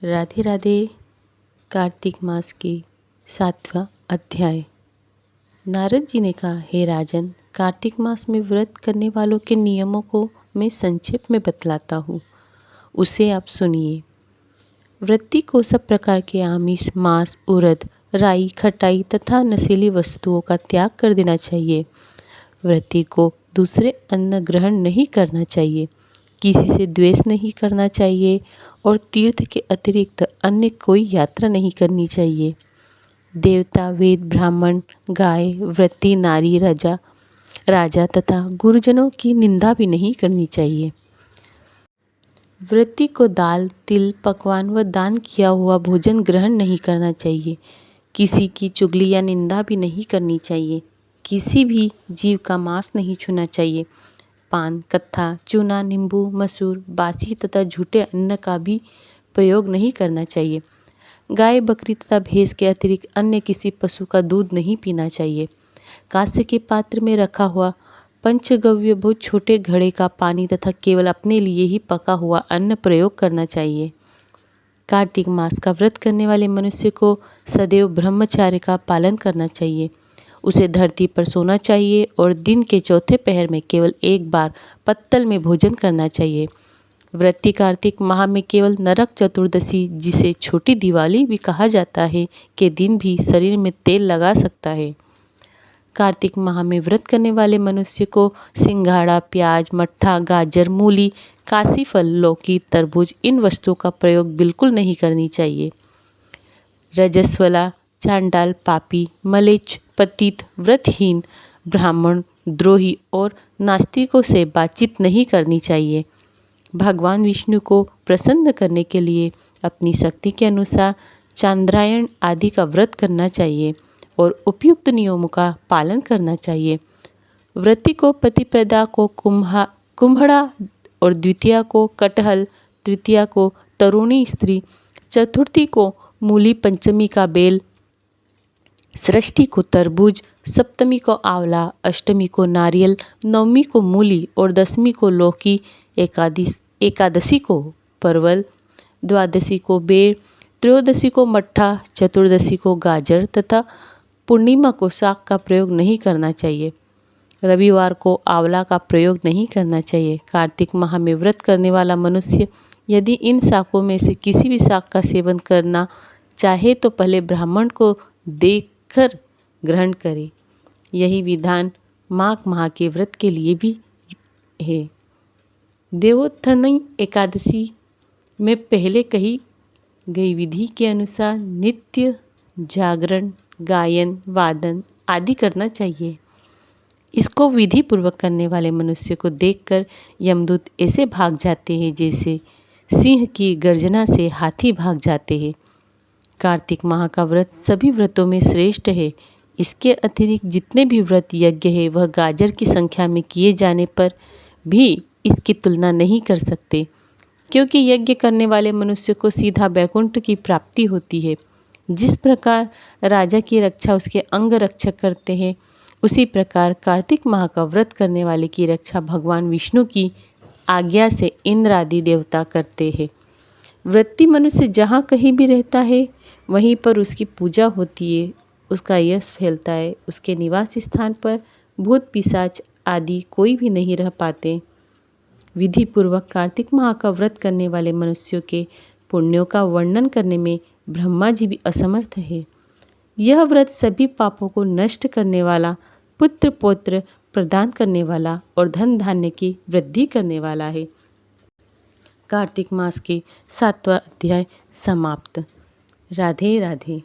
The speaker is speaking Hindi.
राधे राधे। कार्तिक मास की 7वां अध्याय। नारद जी ने कहा, हे राजन, कार्तिक मास में व्रत करने वालों के नियमों को मैं संक्षेप में बतलाता हूँ, उसे आप सुनिए। व्रती को सब प्रकार के आमिष, मांस, उड़द, राई, खटाई तथा नशीली वस्तुओं का त्याग कर देना चाहिए। व्रती को दूसरे अन्न ग्रहण नहीं करना चाहिए, किसी से द्वेष नहीं करना चाहिए और तीर्थ के अतिरिक्त अन्य कोई यात्रा नहीं करनी चाहिए। देवता, वेद, ब्राह्मण, गाय, व्रती, नारी, राजा तथा गुरुजनों की निंदा भी नहीं करनी चाहिए। व्रती को दाल, तिल, पकवान व दान किया हुआ भोजन ग्रहण नहीं करना चाहिए। किसी की चुगली या निंदा भी नहीं करनी चाहिए। किसी भी जीव का मांस नहीं छूना चाहिए। पान, कत्था, चूना, नींबू, मसूर, बासी तथा झूठे अन्न का भी प्रयोग नहीं करना चाहिए। गाय, बकरी तथा भैंस के अतिरिक्त अन्य किसी पशु का दूध नहीं पीना चाहिए। कांस्य के पात्र में रखा हुआ पंचगव्य बहुत छोटे घड़े का पानी तथा केवल अपने लिए ही पका हुआ अन्न प्रयोग करना चाहिए। कार्तिक मास का व्रत करने वाले मनुष्य को सदैव ब्रह्मचर्य का पालन करना चाहिए। उसे धरती पर सोना चाहिए और दिन के चौथे पहर में केवल एक बार पत्तल में भोजन करना चाहिए। व्रती कार्तिक माह में केवल नरक चतुर्दशी, जिसे छोटी दिवाली भी कहा जाता है, के दिन भी शरीर में तेल लगा सकता है। कार्तिक माह में व्रत करने वाले मनुष्य को सिंघाड़ा, प्याज, मट्ठा, गाजर, मूली, काशी फल, लौकी, तरबूज इन वस्तुओं का प्रयोग बिल्कुल नहीं करनी चाहिए। रजस्वला, चांडाल, पापी, मलेच्छ, पतित, व्रतहीन, ब्राह्मण, द्रोही और नास्तिकों से बातचीत नहीं करनी चाहिए। भगवान विष्णु को प्रसन्न करने के लिए अपनी शक्ति के अनुसार चांद्रायण आदि का व्रत करना चाहिए और उपयुक्त नियमों का पालन करना चाहिए। व्रती को पतिप्रदा को कुम्हड़ा और द्वितीया को कटहल, तृतीया को तरुणी स्त्री, चतुर्थी को मूली, पंचमी का बेल, षष्ठी को तरबूज, सप्तमी को आंवला, अष्टमी को नारियल, नवमी को मूली और दसवीं को लौकी, एकादशी को परवल, द्वादशी को बेर, त्रयोदशी को मट्ठा, चतुर्दशी को गाजर तथा पूर्णिमा को शाक का प्रयोग नहीं करना चाहिए। रविवार को आंवला का प्रयोग नहीं करना चाहिए। कार्तिक माह में व्रत करने वाला मनुष्य यदि इन शाकों में से किसी भी शाक का सेवन करना चाहे तो पहले ब्राह्मण को देखकर ग्रहण करे। यही विधान माघ माह के व्रत के लिए भी है। देवोत्थानी एकादशी में पहले कही गई विधि के अनुसार नित्य जागरण, गायन, वादन आदि करना चाहिए। इसको विधि पूर्वक करने वाले मनुष्य को देखकर यमदूत ऐसे भाग जाते हैं जैसे सिंह की गर्जना से हाथी भाग जाते हैं। कार्तिक माह का व्रत सभी व्रतों में श्रेष्ठ है। इसके अतिरिक्त जितने भी व्रत यज्ञ है वह गाजर की संख्या में किए जाने पर भी इसकी तुलना नहीं कर सकते, क्योंकि यज्ञ करने वाले मनुष्य को सीधा वैकुंठ की प्राप्ति होती है। जिस प्रकार राजा की रक्षा उसके अंग रक्षक करते हैं, उसी प्रकार कार्तिक माह का व्रत करने वाले की रक्षा भगवान विष्णु की आज्ञा से इंद्र आदि देवता करते हैं। व्रती मनुष्य जहाँ कहीं भी रहता है वहीं पर उसकी पूजा होती है, उसका यश फैलता है। उसके निवास स्थान पर भूत पिशाच आदि कोई भी नहीं रह पाते। विधि पूर्वक कार्तिक माह का व्रत करने वाले मनुष्यों के पुण्यों का वर्णन करने में ब्रह्मा जी भी असमर्थ है। यह व्रत सभी पापों को नष्ट करने वाला, पुत्र पौत्र प्रदान करने वाला और धन धान्य की वृद्धि करने वाला है। कार्तिक मास के 7वां अध्याय समाप्त। राधे राधे।